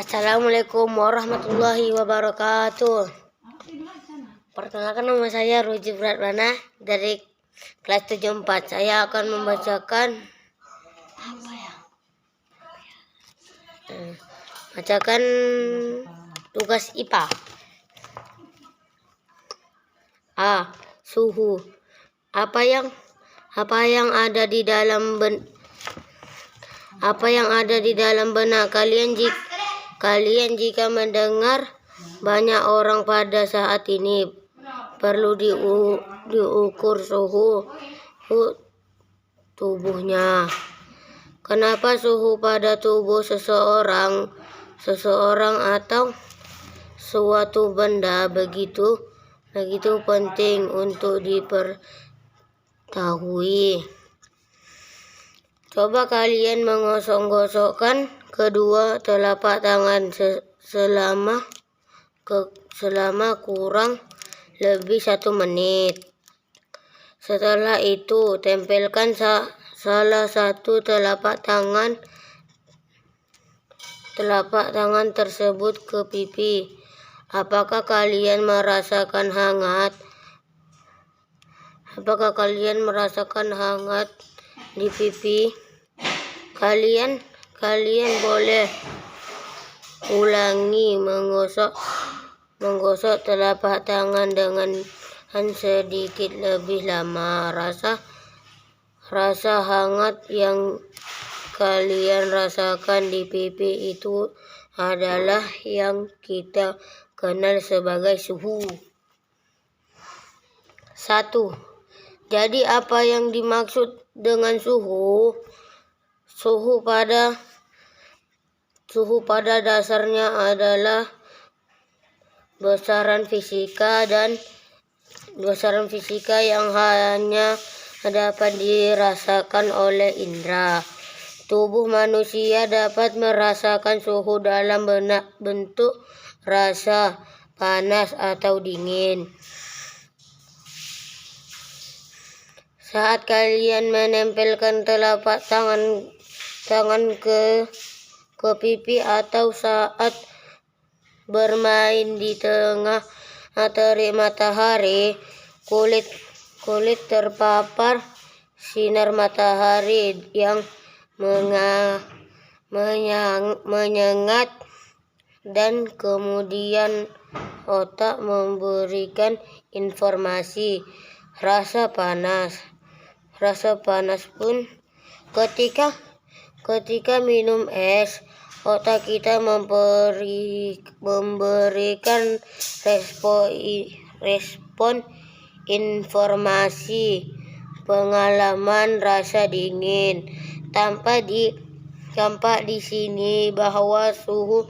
Assalamualaikum warahmatullahi wabarakatuh. Perkenalkan, nama saya Ruji Pratwana dari kelas 74. Saya akan membacakan tugas IPA. A. Suhu. Apa yang ada di dalam benak kalian jika mendengar banyak orang pada saat ini? Perlu diukur suhu tubuhnya. Kenapa suhu pada tubuh seseorang atau suatu benda begitu penting untuk diperketahui? Coba kalian menggosok-gosokkan kedua telapak tangan selama kurang lebih 1 menit. Setelah itu, tempelkan salah satu telapak tangan tersebut ke pipi. Apakah kalian merasakan hangat? Di pipi? Kalian boleh ulangi menggosok telapak tangan dengan sedikit lebih lama. Rasa hangat yang kalian rasakan di pipi itu adalah yang kita kenal sebagai suhu. 1. Jadi apa yang dimaksud dengan suhu? Suhu pada dasarnya adalah besaran fisika yang hanya dapat dirasakan oleh indera. Tubuh manusia dapat merasakan suhu dalam bentuk rasa panas atau dingin. Saat kalian menempelkan telapak tangan ke pipi atau saat bermain di tengah terik matahari, kulit terpapar sinar matahari yang menyengat, dan kemudian otak memberikan informasi rasa panas pun. Ketika minum es, otak kita memberikan respon informasi pengalaman rasa dingin. Tampak di sini bahwa suhu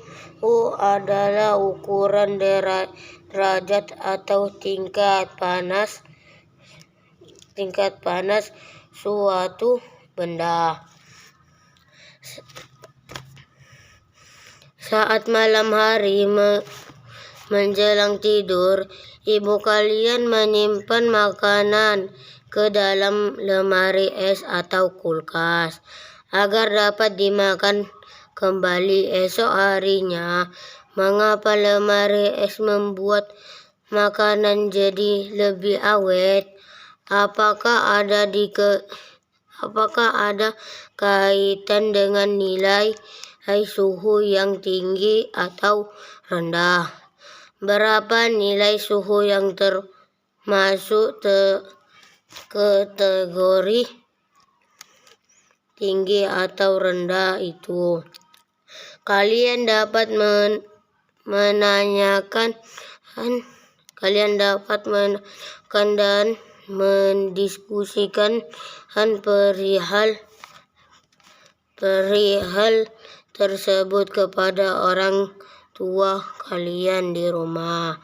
adalah ukuran derajat atau tingkat panas suatu benda. Saat malam hari menjelang tidur, ibu kalian menyimpan makanan ke dalam lemari es atau kulkas agar dapat dimakan kembali esok harinya. Mengapa lemari es membuat makanan jadi lebih awet? Apakah ada kaitan dengan nilai suhu yang tinggi atau rendah? Berapa nilai suhu yang termasuk kategori tinggi atau rendah itu? Kalian dapat menanyakan dan mendiskusikan perihal tersebut kepada orang tua kalian di rumah.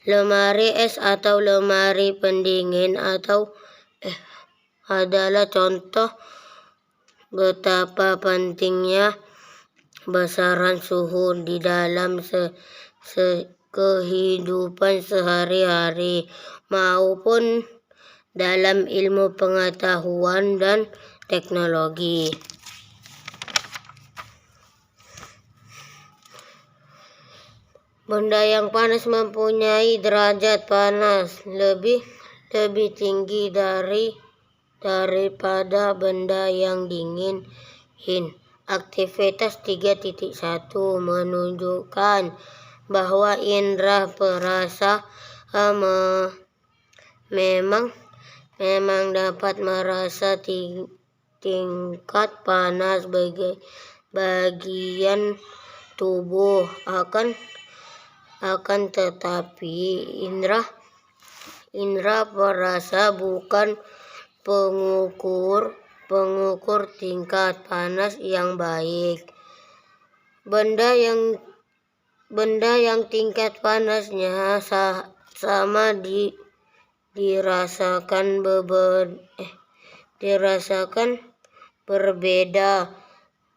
Lemari es atau lemari pendingin adalah contoh betapa pentingnya besaran suhu di dalam kehidupan sehari-hari maupun dalam ilmu pengetahuan dan teknologi. Benda yang panas mempunyai derajat panas lebih tinggi daripada benda yang dingin. Aktivitas 3.1 menunjukkan bahwa indera perasa memang dapat merasa tingkat panas bagian tubuh, akan tetapi indera perasa bukan pengukur tingkat panas yang baik. Benda yang tingkat panasnya sama dirasakan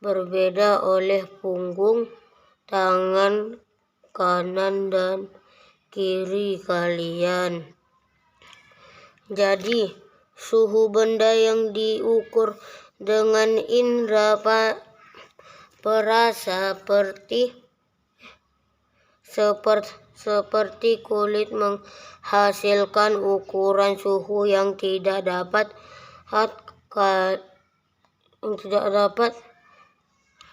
berbeda oleh punggung tangan kanan dan kiri kalian. Jadi, suhu benda yang diukur dengan indera perasa seperti kulit menghasilkan ukuran suhu yang tidak dapat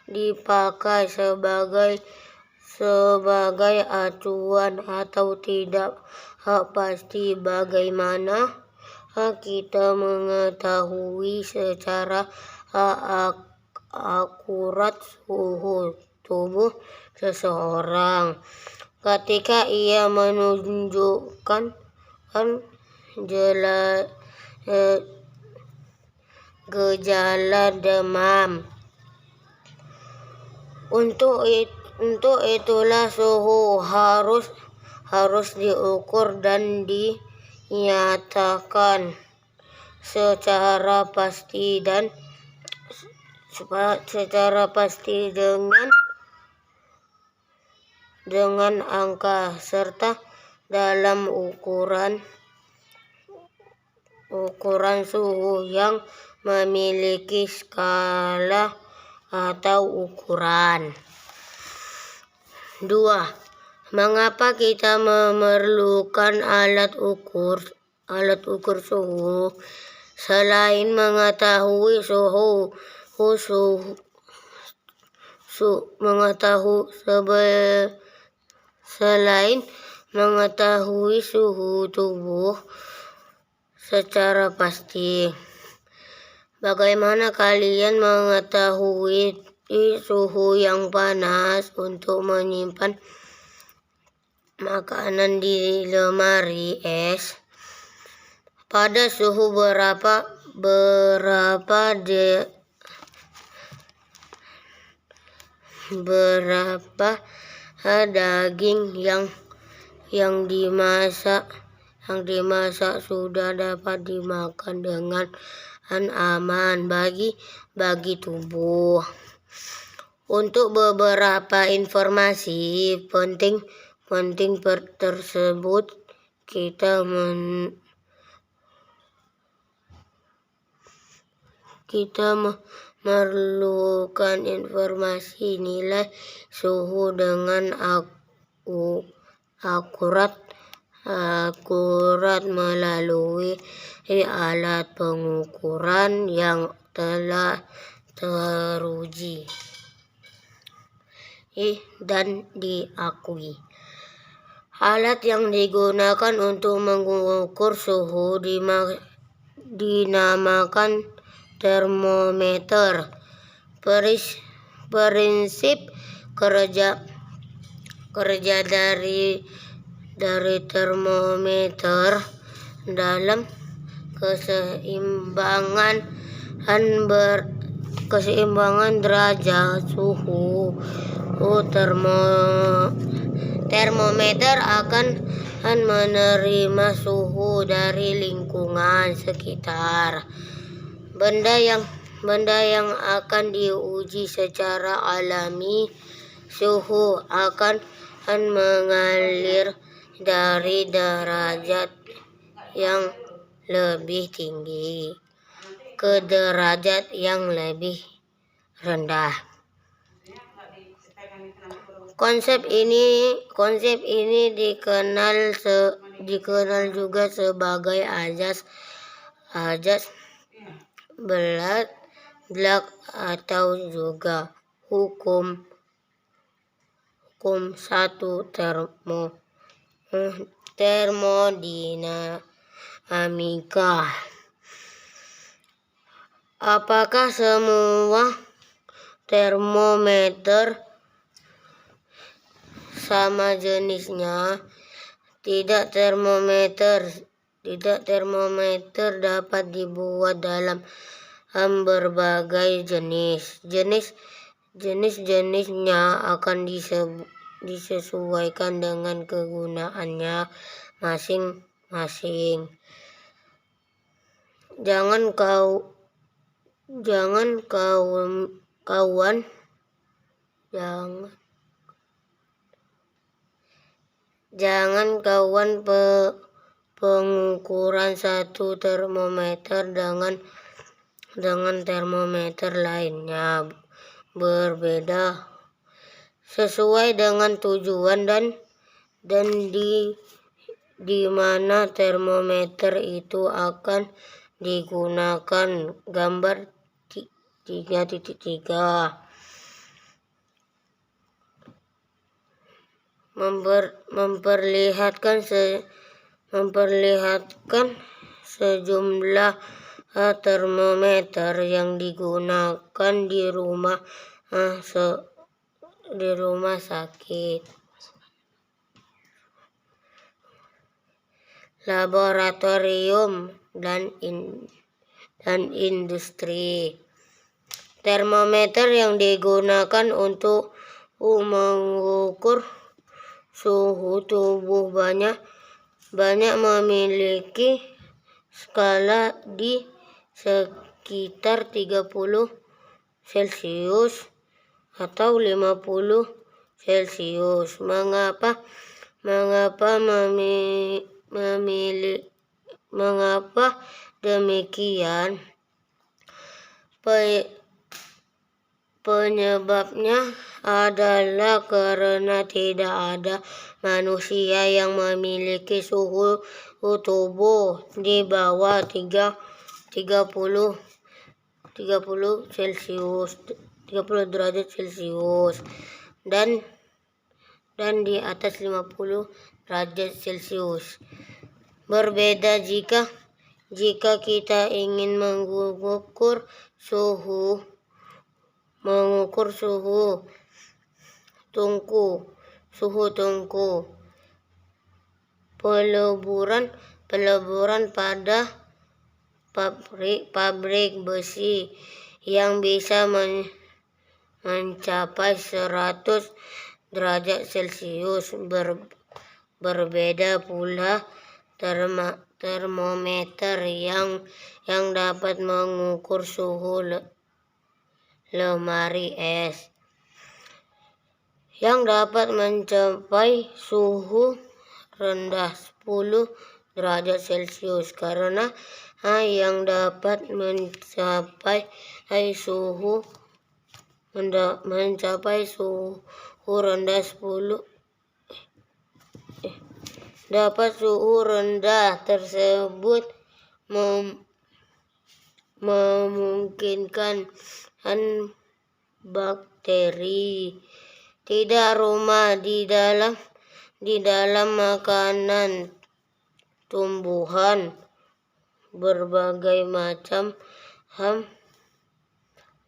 dipakai sebagai acuan atau tidak pasti. Bagaimana kita mengetahui secara akurat suhu tubuh seseorang? Ketika ia menunjukkan gejala demam. Untuk itulah suhu harus diukur dan dinyatakan secara pasti dengan angka, serta dalam ukuran suhu yang memiliki skala atau ukuran. 2. Mengapa kita memerlukan alat ukur suhu? Selain mengetahui suhu tubuh secara pasti, bagaimana kalian mengetahui suhu yang panas untuk menyimpan makanan di lemari es? Pada suhu berapa daging yang dimasak sudah dapat dimakan dengan aman bagi tubuh. Untuk beberapa informasi penting tersebut, kita memerlukan informasi nilai suhu dengan akurat melalui alat pengukuran yang telah teruji dan diakui. Alat yang digunakan untuk mengukur suhu dinamakan termometer. Prinsip kerja dari termometer dalam keseimbangan derajat suhu. Termometer akan menerima suhu dari lingkungan sekitar. Benda yang akan diuji secara alami, suhu akan mengalir dari derajat yang lebih tinggi ke derajat yang lebih rendah. Konsep ini dikenal juga sebagai azas Black atau juga hukum satu termodinamika. Apakah semua termometer sama jenisnya? Tidak, termometer dapat dibuat dalam berbagai jenis. Jenisnya akan disesuaikan dengan kegunaannya masing-masing. Jangan kawan pengukuran satu termometer dengan termometer lainnya berbeda sesuai dengan tujuan dan di mana termometer itu akan digunakan. Gambar 3.3 memperlihatkan sejumlah termometer yang digunakan di rumah sakit, laboratorium dan industri. Termometer yang digunakan untuk mengukur suhu tubuh banyak memiliki skala di sekitar 30 Celcius atau 50 Celcius. Mengapa demikian? Penyebabnya adalah karena tidak ada manusia yang memiliki suhu tubuh di bawah 30 derajat Celcius dan di atas 50 derajat Celcius. Berbeda jika kita ingin mengukur suhu tungku. Peleburan pada pabrik besi yang bisa mencapai 100 derajat Celcius. Berbeda pula termometer yang dapat mengukur suhu lemari es yang dapat mencapai suhu rendah 10 derajat Celcius, karena yang dapat mencapai suhu rendah 10 suhu rendah tersebut memungkinkan bakteri tidak rumah di dalam makanan tumbuhan. Berbagai macam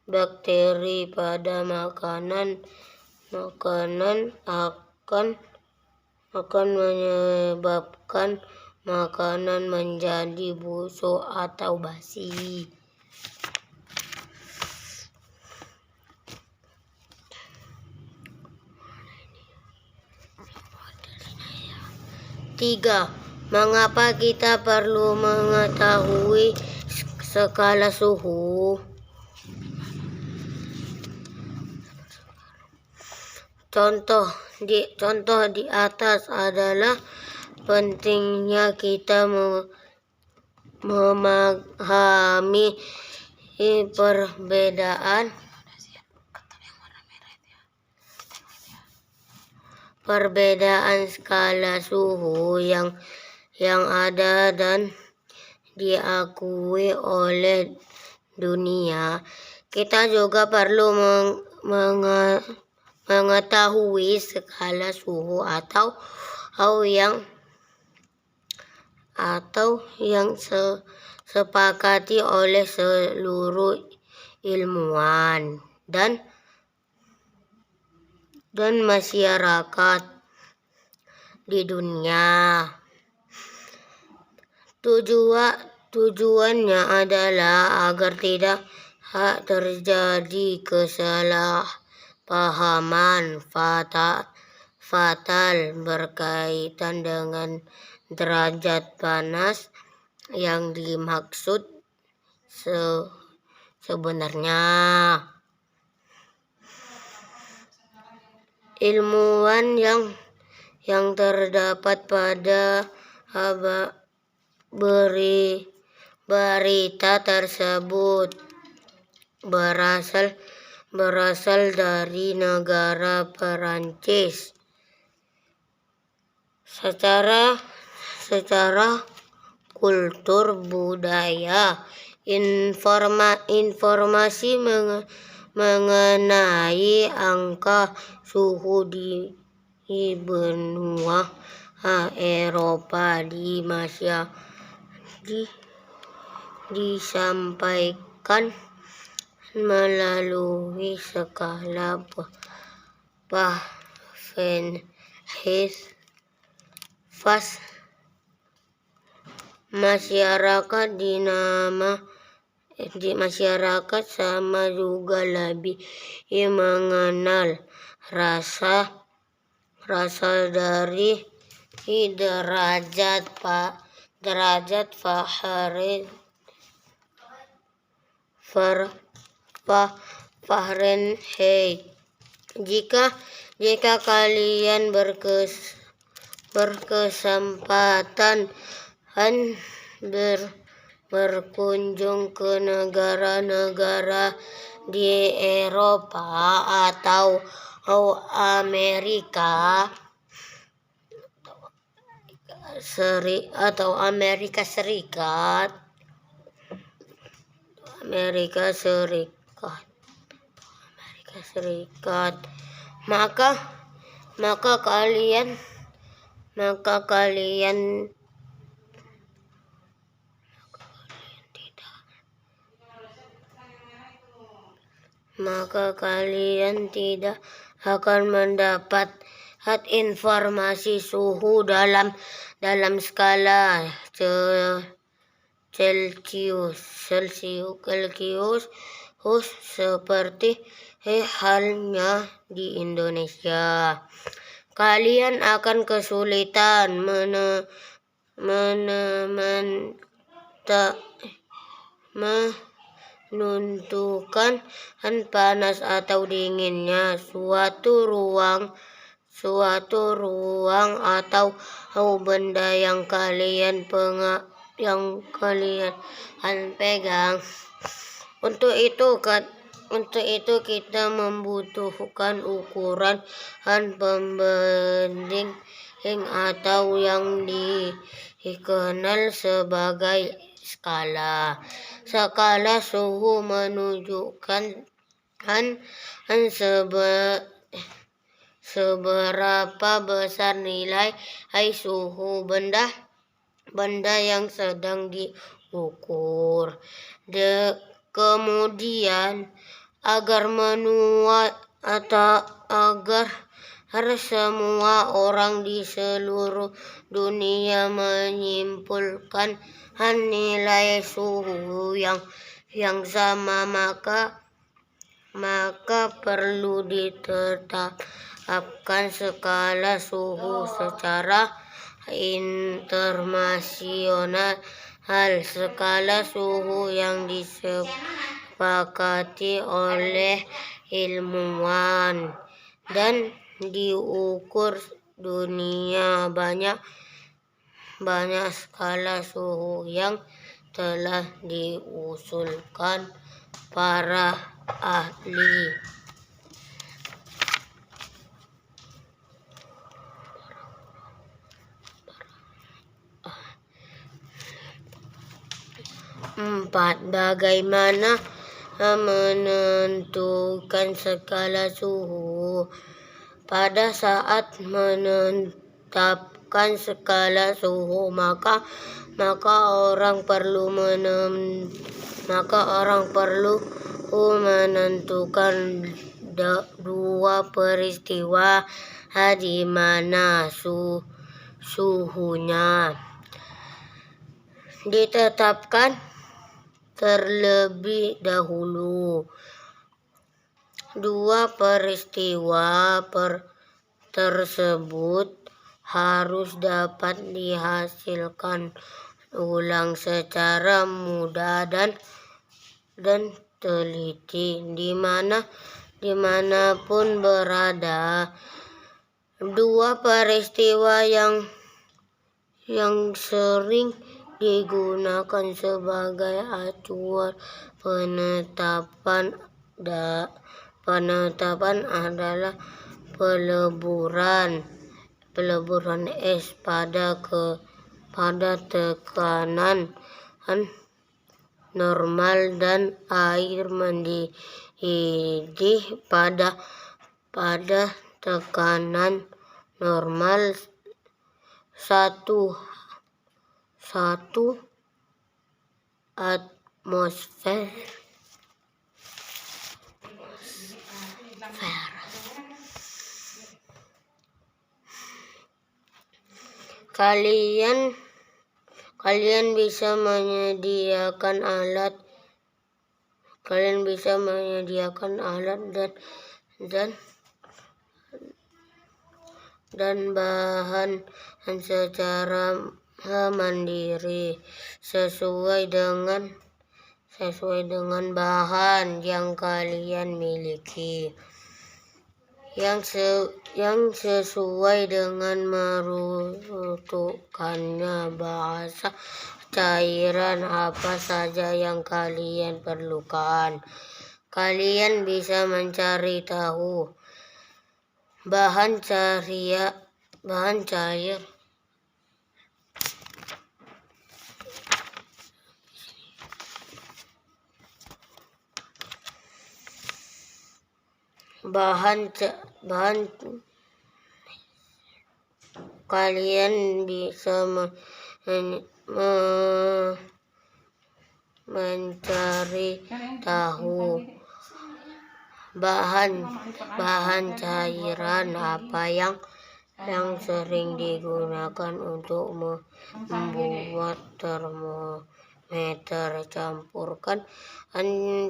bakteri pada makanan akan menyebabkan makanan menjadi busuk atau basi. 3. Mengapa kita perlu mengetahui skala suhu? Contoh di atas adalah pentingnya kita memahami perbedaan perbedaan skala suhu yang ada dan diakui oleh dunia. Kita juga perlu mengetahui skala suhu atau yang sepakati oleh seluruh ilmuwan dan masyarakat di dunia. Tujuannya adalah agar tidak terjadi kesalahpahaman fatal berkaitan dengan derajat panas yang dimaksud sebenarnya. Ilmuwan yang terdapat pada berita tersebut berasal dari negara Perancis. Secara kultur budaya, informasi mengenai angka suhu di benua Eropa disampaikan melalui skala Fahrenheit. Masyarakat sama juga lebih mengenal rasa dari derajat Fahrenheit. Jika kalian berkesempatan berkunjung ke negara-negara di Eropa atau Amerika Serikat, maka kalian tidak akan mendapat informasi suhu dalam skala Celcius seperti halnya di Indonesia. Kalian akan kesulitan menentukan panas atau dinginnya suatu ruang atau benda yang kalian pegang. Untuk itu kita membutuhkan ukuran pembanding atau yang dikenal sebagai skala suhu, menunjukkan seberapa besar nilai suhu benda yang sedang diukur. Kemudian agar semua orang di seluruh dunia menyimpulkan nilai suhu yang sama, maka perlu ditetapkan skala suhu secara internasional. Skala suhu yang disepakati oleh ilmuwan dan diukur dunia. Banyak skala suhu yang telah diusulkan para ahli. 4. Bagaimana menentukan skala suhu? Pada saat menetapkan skala suhu, maka orang perlu menentukan dua peristiwa di mana suhunya ditetapkan terlebih dahulu. Dua peristiwa tersebut harus dapat dihasilkan ulang secara mudah dan teliti dimanapun berada. Dua peristiwa yang sering digunakan sebagai acuan penetapan adalah peleburan es pada tekanan normal dan air mendidih pada tekanan normal 1 atmosfer. Kalian bisa menyediakan alat dan bahan secara mandiri sesuai dengan bahan yang kalian miliki, yang sesuai dengan meruntuhkannya bahasa cairan apa saja yang kalian perlukan. Kalian bisa mencari tahu bahan cair kalian bisa mencari tahu bahan cairan apa yang sering digunakan untuk membuat termometer. Campurkan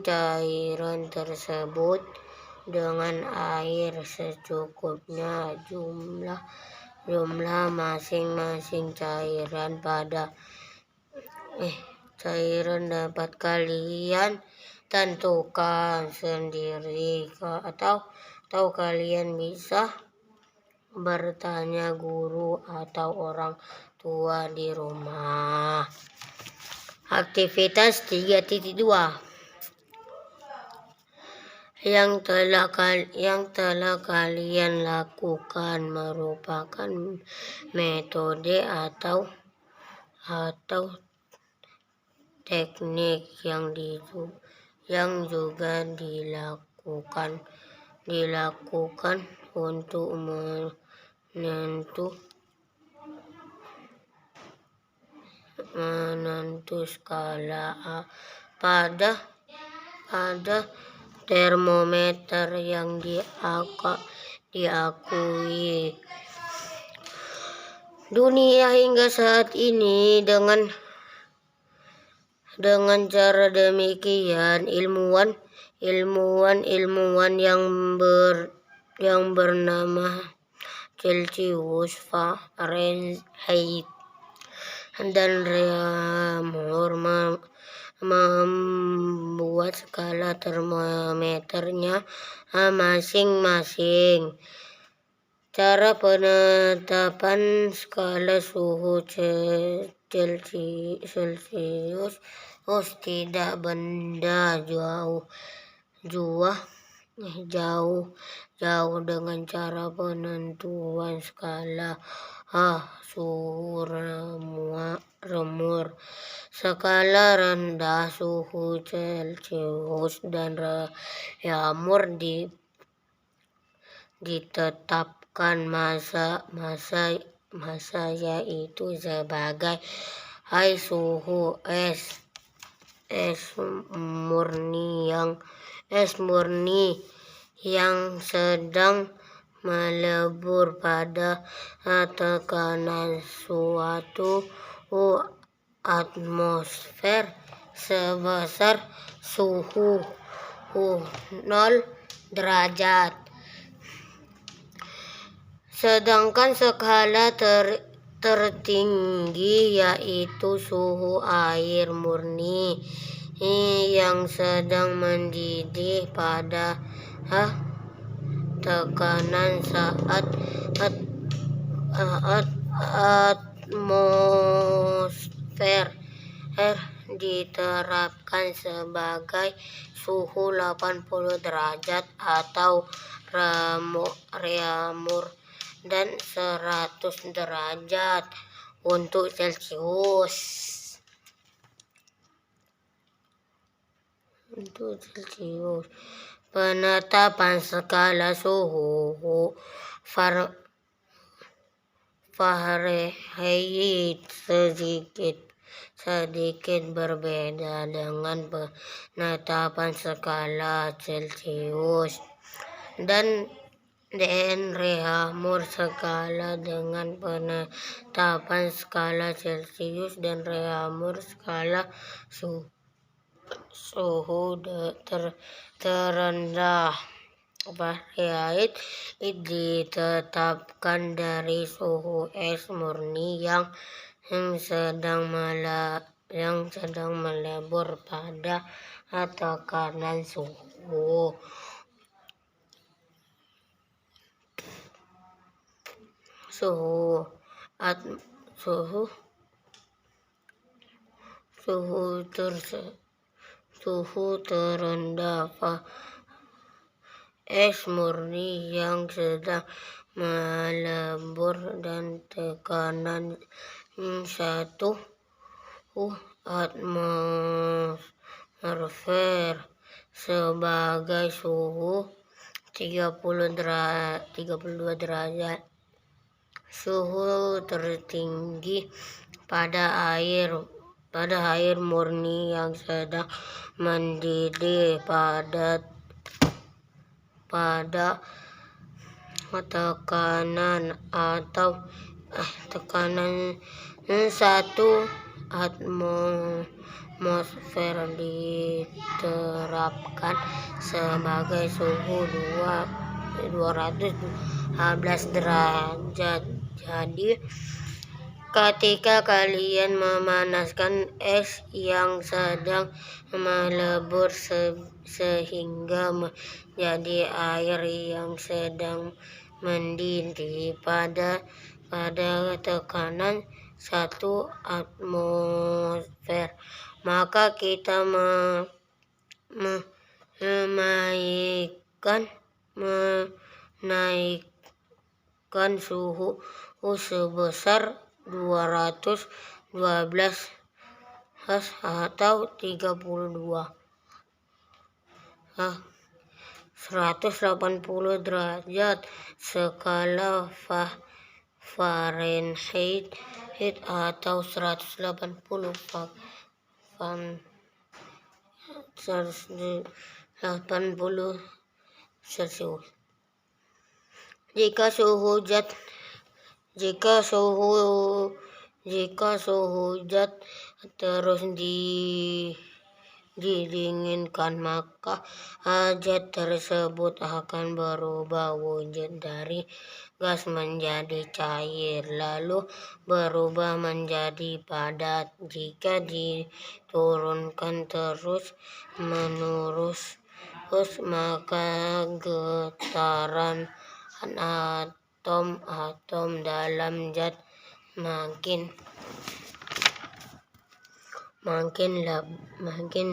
cairan tersebut dengan air secukupnya. Jumlah masing-masing cairan dapat kalian tentukan sendiri atau kalian bisa bertanya guru atau orang tua di rumah. Aktivitas 3.2 yang telah kalian lakukan merupakan metode atau teknik yang juga dilakukan untuk menentu skala pada termometer yang diakui dunia hingga saat ini. Dengan cara demikian, ilmuwan yang bernama Celsius, Fahrenheit, dan Reaumur membuat skala termometernya masing-masing. Cara penetapan skala suhu Celsius tidak beda jauh jauh dengan cara penentuan skala suhu remur. Skala rendah suhu Celcius dan remur ditetapkan masa yaitu sebagai suhu es murni yang sedang melebur pada tekanan suatu atmosfer sebesar suhu 0 derajat. Sedangkan skala tertinggi yaitu suhu air murni yang sedang mendidih pada tekanan saat atmosfer diterapkan sebagai suhu 80 derajat atau remur dan 100 derajat untuk Celcius. Penetapan skala suhu Fahrenheit sedikit berbeda dengan penetapan skala Celcius dan remur. Skala dengan penetapan skala Celcius dan remur skala suhu terendah Fahrenheit ditetapkan dari suhu es murni yang sedang melebur pada tekanan suhu terendah es murni yang sedang melebur dan tekanan 1 atmosfer sebagai suhu 32 derajat. Suhu tertinggi pada air murni yang sedang mendidih pada tekanan 1 atmosfer diterapkan sebagai suhu 212 derajat. Jadi ketika kalian memanaskan es yang sedang melebur sehingga menjadi air yang sedang mendidih pada tekanan 1 atmosfer, maka kita menaikkan suhu sebesar 212 atau 180 derajat skala Fahrenheit atau 180 Celcius. Jika suhu zat terus didinginkan, maka zat tersebut akan berubah wujud dari gas menjadi cair, lalu berubah menjadi padat. Jika diturunkan terus menerus, maka getaran atom dalam zat makin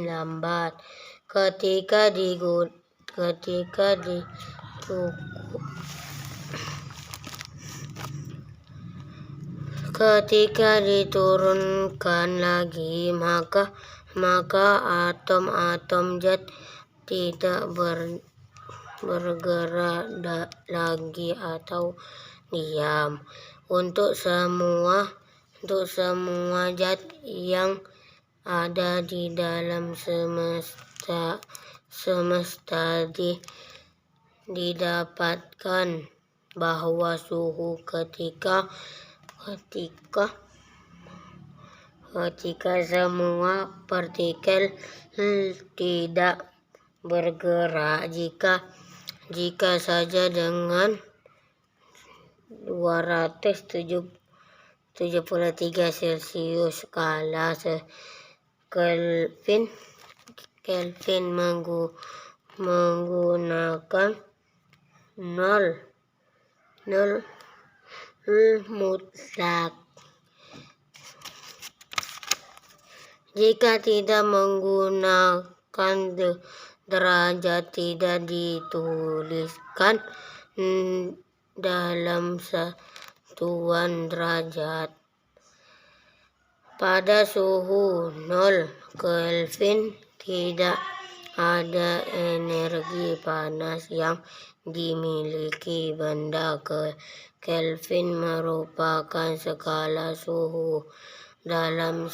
lambat. Ketika ketika diturunkan lagi, maka atom-atom zat tidak bergerak lagi atau diam. Untuk semua zat yang ada di dalam semesta didapatkan bahwa suhu ketika semua partikel tidak bergerak jika saja dengan 273 Celcius skala Kelvin menggunakan 0 mutlak. Jika tidak menggunakan derajat tidak dituliskan dalam satuan derajat. Pada suhu 0 Kelvin tidak ada energi panas yang dimiliki benda. Kelvin merupakan skala suhu dalam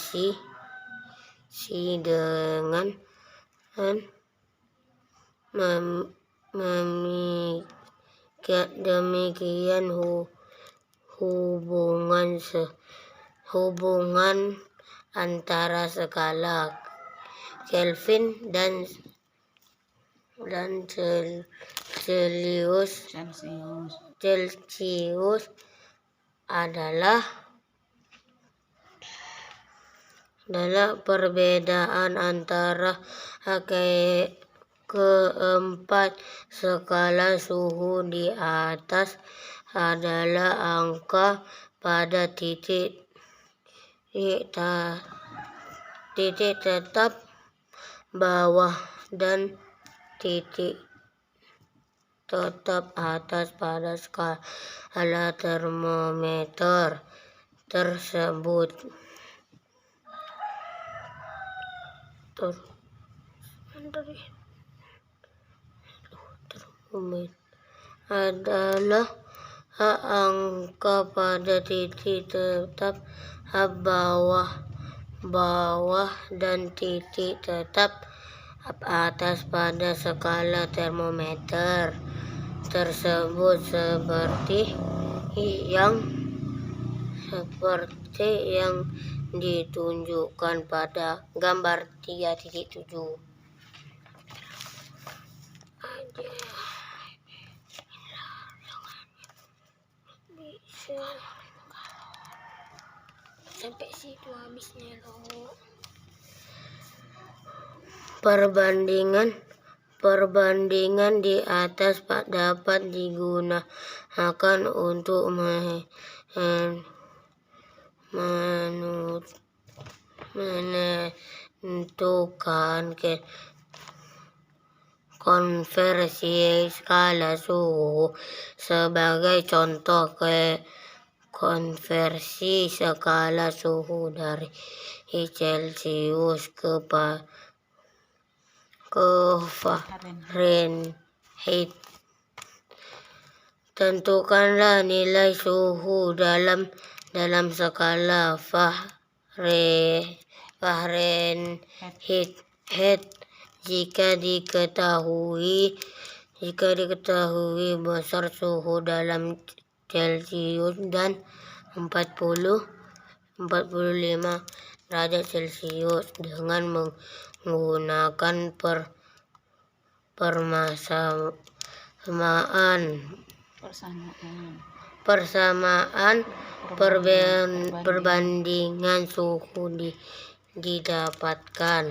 dengan demikian hubungan antara skala Kelvin dan Celcius adalah perbedaan antara keempat skala suhu di atas adalah angka pada titik tetap bawah dan titik tetap atas pada skala termometer tersebut. Adalah angka pada titik tetap bawah dan titik tetap atas pada skala termometer tersebut, seperti yang ditunjukkan pada gambar 3.7. Sampai situ habisnya loh. Perbandingan di atas dapat digunakan untuk menentukan konversi skala suhu. Sebagai contoh, konversi skala suhu dari Celcius ke Fahrenheit. Tentukanlah nilai suhu dalam skala Fahrenheit jika diketahui besar suhu dalam Celcius dan 45 derajat Celcius dengan menggunakan persamaan perbandingan suhu didapatkan.